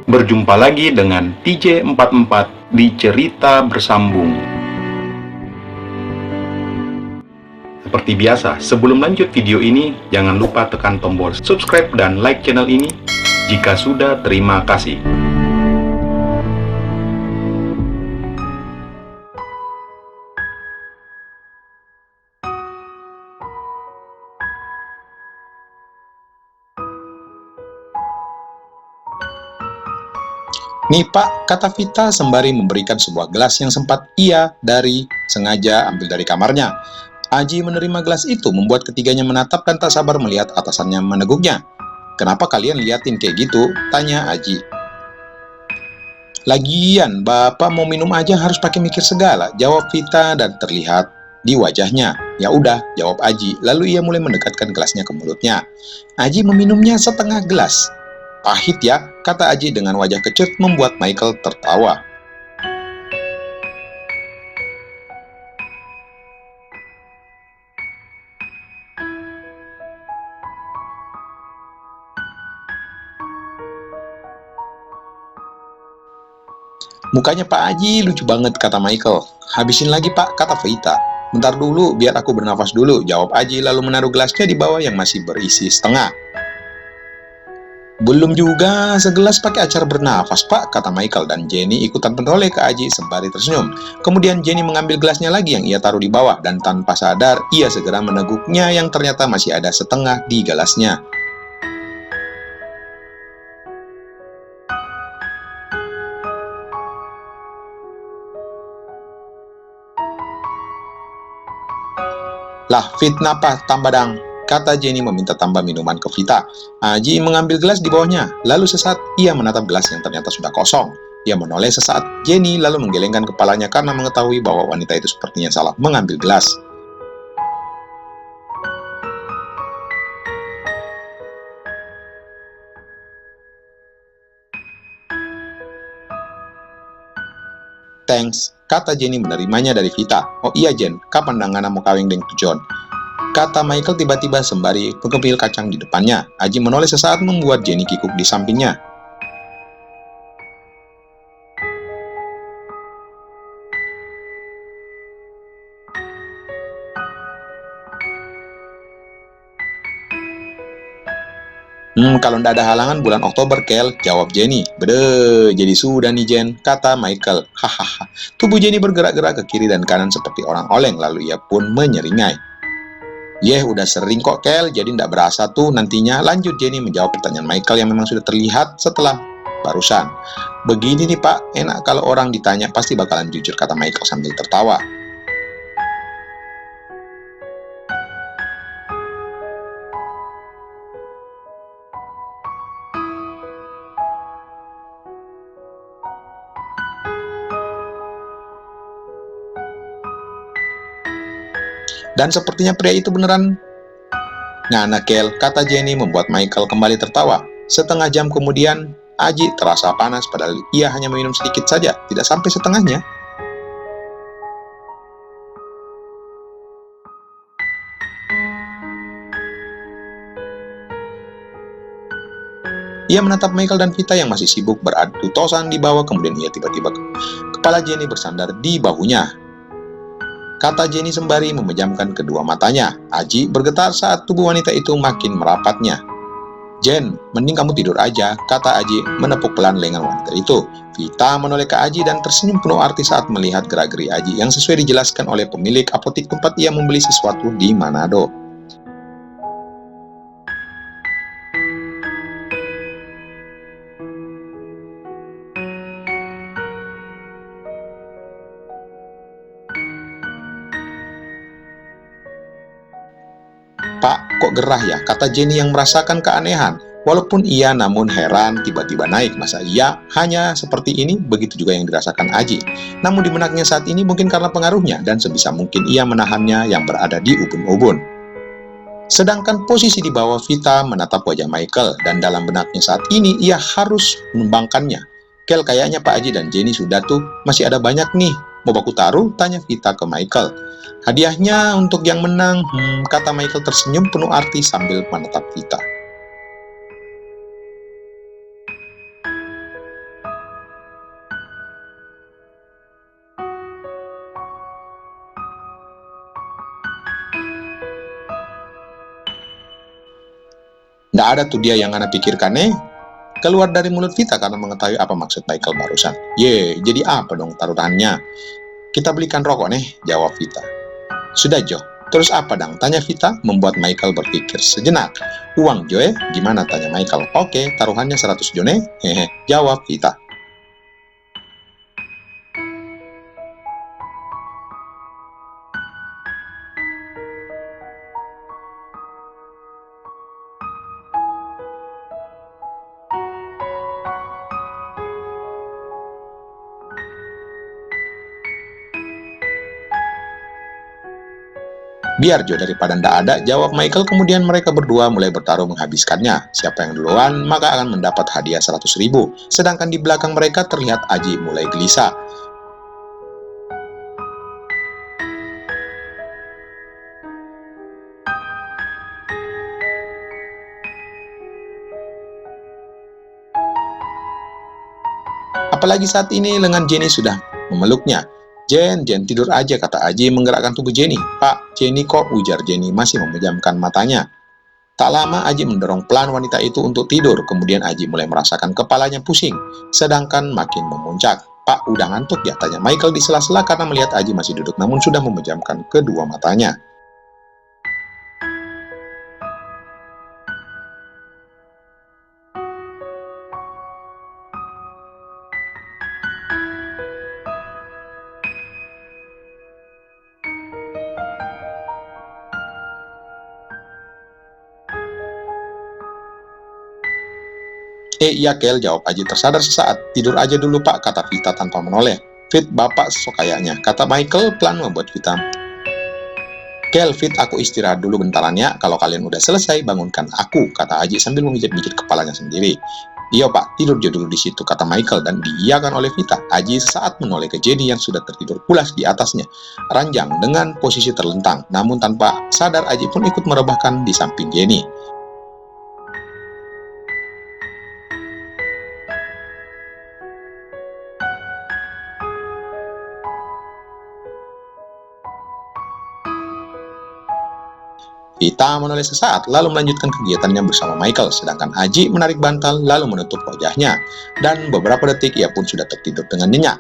Berjumpa lagi dengan TJ44 di Cerita Bersambung. Seperti biasa, sebelum lanjut video ini, jangan lupa tekan tombol subscribe dan like channel ini. Jika sudah, terima kasih. Nih Pak, kata Vita sembari memberikan sebuah gelas yang sempat ia sengaja ambil dari kamarnya. Aji menerima gelas itu membuat ketiganya menatap dan tak sabar melihat atasannya meneguknya. "Kenapa kalian liatin kayak gitu?" tanya Aji. "Lagian, Bapak mau minum aja harus pakai mikir segala," jawab Vita dan terlihat di wajahnya. "Ya udah," jawab Aji, lalu ia mulai mendekatkan gelasnya ke mulutnya. Aji meminumnya setengah gelas. "Pahit ya," kata Aji dengan wajah kecut membuat Michael tertawa. "Mukanya Pak Aji lucu banget," kata Michael. "Habisin lagi Pak," kata Vita. "Bentar dulu, biar aku bernafas dulu," jawab Aji lalu menaruh gelasnya di bawah yang masih berisi setengah. "Belum juga segelas pakai acara bernafas Pak," kata Michael dan Jenny ikutan menoleh ke Aji sembari tersenyum. Kemudian Jenny mengambil gelasnya lagi yang ia taruh di bawah dan tanpa sadar ia segera meneguknya yang ternyata masih ada setengah di gelasnya. "Lah, fitnah apa tambah dang?" kata Jenny meminta tambah minuman ke Vita. Aji mengambil gelas di bawahnya, lalu sesaat ia menatap gelas yang ternyata sudah kosong. Ia menoleh sesaat Jenny lalu menggelengkan kepalanya karena mengetahui bahwa wanita itu sepertinya salah mengambil gelas. "Thanks," kata Jenny menerimanya dari Vita. "Oh iya Jen, kapan dangana mau kawin deng tu John?" kata Michael tiba-tiba sembari mengemil kacang di depannya. Aji menoleh sesaat membuat Jenny kikuk di sampingnya. Kalau ndak ada halangan bulan Oktober, Kel," jawab Jenny. "Bede, jadi sudah nih Jen," kata Michael. Hahaha. Tubuh Jenny bergerak-gerak ke kiri dan kanan seperti orang oleng, lalu ia pun menyeringai. "Yeh, udah sering kok Kel, jadi ndak berasa tuh nantinya," lanjut Jenny menjawab pertanyaan Michael yang memang sudah terlihat setelah barusan. "Begini nih Pak, enak kalau orang ditanya pasti bakalan jujur," kata Michael sambil tertawa. "Dan sepertinya pria itu beneran ngana Kel," kata Jenny membuat Michael kembali tertawa. Setengah jam kemudian, Aji terasa panas padahal ia hanya meminum sedikit saja, tidak sampai setengahnya. Ia menatap Michael dan Vita yang masih sibuk beradu tosan di bawah, kemudian ia tiba-tiba kepala Jenny bersandar di bahunya. Kata Jenny sembari memejamkan kedua matanya. Aji bergetar saat tubuh wanita itu makin merapatnya. "Jen, mending kamu tidur aja," kata Aji menepuk pelan lengan wanita itu. Vita menoleh ke Aji dan tersenyum penuh arti saat melihat gerak-geri Aji yang sesuai dijelaskan oleh pemilik apotik tempat ia membeli sesuatu di Manado. "Pak, kok gerah ya?" kata Jenny yang merasakan keanehan. Walaupun ia namun heran tiba-tiba naik. Masa iya hanya seperti ini? Begitu juga yang dirasakan Aji. Namun di benaknya saat ini mungkin karena pengaruhnya dan sebisa mungkin ia menahannya yang berada di ubun-ubun. Sedangkan posisi di bawah Vita menatap wajah Michael dan dalam benaknya saat ini ia harus menumbangkannya. "Kel, kayaknya Pak Aji dan Jenny sudah tuh, masih ada banyak nih. Mau baku taruh?" tanya Vita ke Michael. "Hadiahnya untuk yang menang," kata Michael tersenyum penuh arti sambil menatap Vita. Nggak ada tuh dia yang Ana pikirkan, keluar dari mulut Vita karena mengetahui apa maksud Michael barusan. Jadi apa dong taruhannya? Kita belikan rokok jawab Vita. Sudah Jo, terus apa dang? Tanya Vita, membuat Michael berpikir sejenak. Uang Jo gimana? Tanya Michael. Oke, taruhannya 100 Jo hehe, jawab Vita. Biar Jo daripada ndak ada, jawab Michael. Kemudian mereka berdua mulai bertaruh menghabiskannya. Siapa yang duluan, maka akan mendapat hadiah 100.000. Sedangkan di belakang mereka terlihat Aji mulai gelisah. Apalagi saat ini lengan Jenny sudah memeluknya. Jen tidur aja, kata Aji menggerakkan tubuh Jenny. Pak, Jenny kok, ujar Jenny masih memejamkan matanya. Tak lama Aji mendorong pelan wanita itu untuk tidur, kemudian Aji mulai merasakan kepalanya pusing, sedangkan makin memuncak. Pak, udah ngantuk ya? Tanya Michael di sela-sela karena melihat Aji masih duduk namun sudah memejamkan kedua matanya. Iya Kel, jawab Aji tersadar sesaat. Tidur aja dulu Pak, kata Vita tanpa menoleh. Fit, Bapak sok kayaknya, kata Michael pelan membuat Vita. Kel, Fit, aku istirahat dulu bentaran ya. Kalau kalian udah selesai, bangunkan aku, kata Aji sambil memijit-mijit kepalanya sendiri. Iya Pak, tidur aja dulu di situ, kata Michael dan diiyakan oleh Vita. Aji sesaat menoleh ke Jenny yang sudah tertidur pulas di atasnya, ranjang dengan posisi terlentang. Namun tanpa sadar Aji pun ikut merebahkan di samping Jenny. Vita menoleh sesaat, lalu melanjutkan kegiatannya bersama Michael, sedangkan Aji menarik bantal lalu menutup wajahnya, dan beberapa detik ia pun sudah tertidur dengan nyenyak.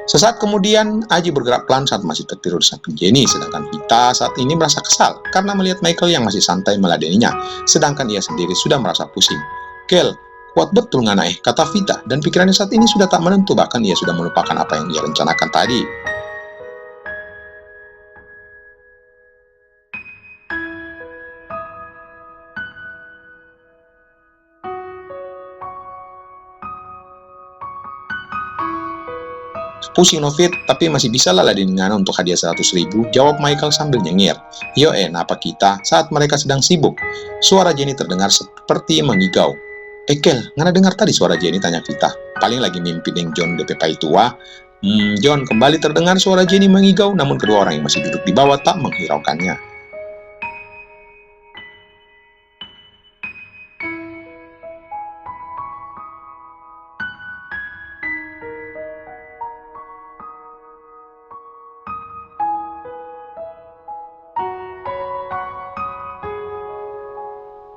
Sesaat kemudian, Aji bergerak pelan saat masih tertidur di samping Jenny, sedangkan Vita saat ini merasa kesal karena melihat Michael yang masih santai meladeninya, sedangkan ia sendiri sudah merasa pusing. Kel, kuat betul ngana kata Vita, dan pikirannya saat ini sudah tak menentu, bahkan ia sudah melupakan apa yang ia rencanakan tadi. Pusing Novit, tapi masih bisa lah ladenin untuk hadiah 100.000, jawab Michael sambil nyengir. Yo apa kita saat mereka sedang sibuk. Suara Jenny terdengar seperti mengigau. Kel, ngana dengar tadi suara Jenny, tanya Vita. Paling lagi mimpi yang John DP pai tua. John, kembali terdengar suara Jenny mengigau, namun kedua orang yang masih duduk di bawah tak menghiraukannya.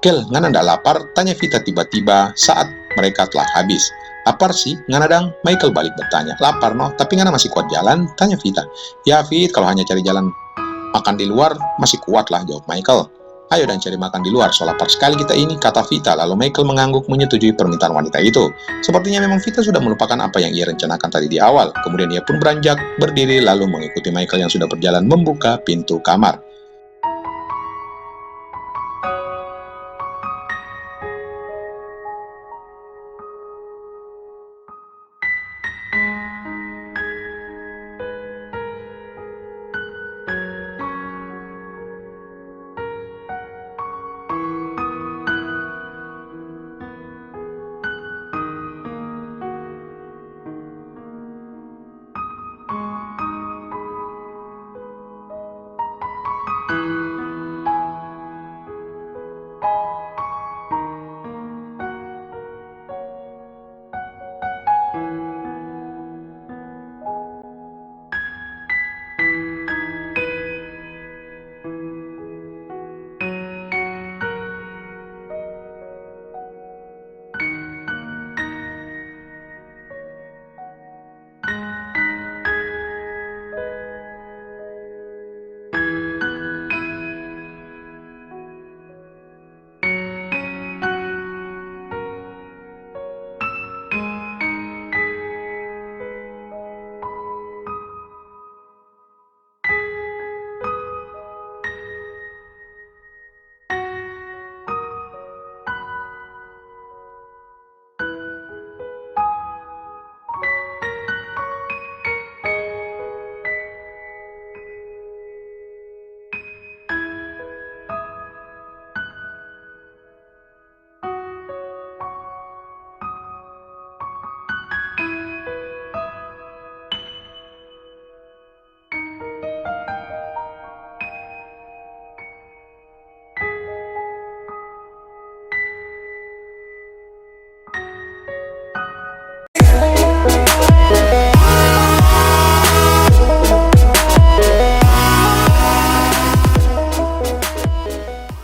Kel, ngana ndak lapar? Tanya Vita tiba-tiba saat mereka telah habis. Lapar sih, ngana dang? Michael balik bertanya. Lapar no, tapi ngana masih kuat jalan? Tanya Vita. Ya Fit, kalau hanya cari jalan makan di luar, masih kuat lah, jawab Michael. Ayo dan cari makan di luar, so lapar sekali kita ini, kata Vita. Lalu Michael mengangguk menyetujui permintaan wanita itu. Sepertinya memang Vita sudah melupakan apa yang ia rencanakan tadi di awal. Kemudian ia pun beranjak berdiri lalu mengikuti Michael yang sudah berjalan membuka pintu kamar.